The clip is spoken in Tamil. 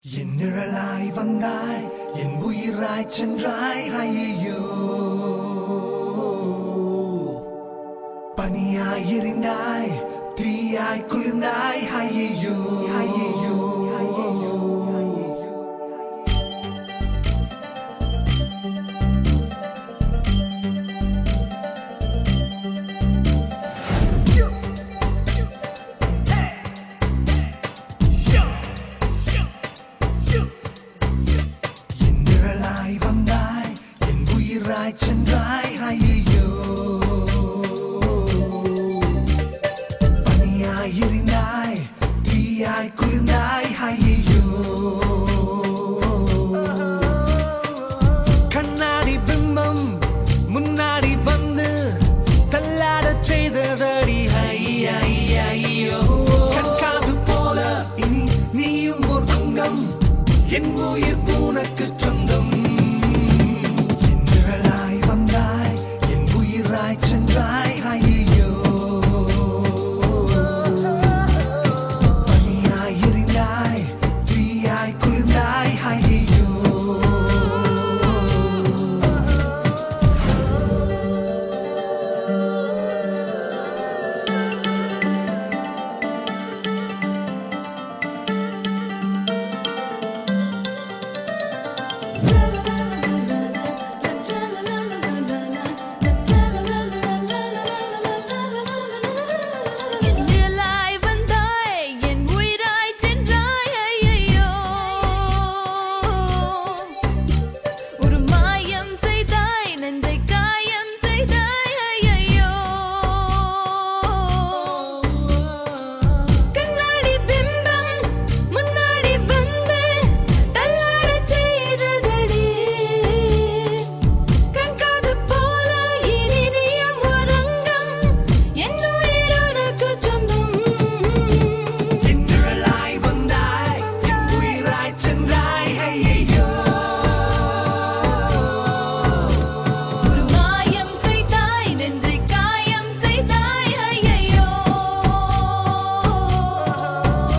என் நிழலாய் வந்தாய் என் உயிராய் சென்றாய் ஐயோ பனியாய் எரிந்தாய் தீயாய் குளிர்ந்தாய் ஐயோ ஐயோ ஐயோ சென்றாய் ஐயோ பனியாய் எரிந்தாய் தீயாய் குளிர்ந்தாய் ஐயோ கண்ணாடி பிம்பம் முன்னாடி வந்து தள்ளாடச் செய்ததடி ஐயோ கண்காது போல இனி நீயும் ஒரு குங்கம் என் உயிர் உனக்கு சொந்த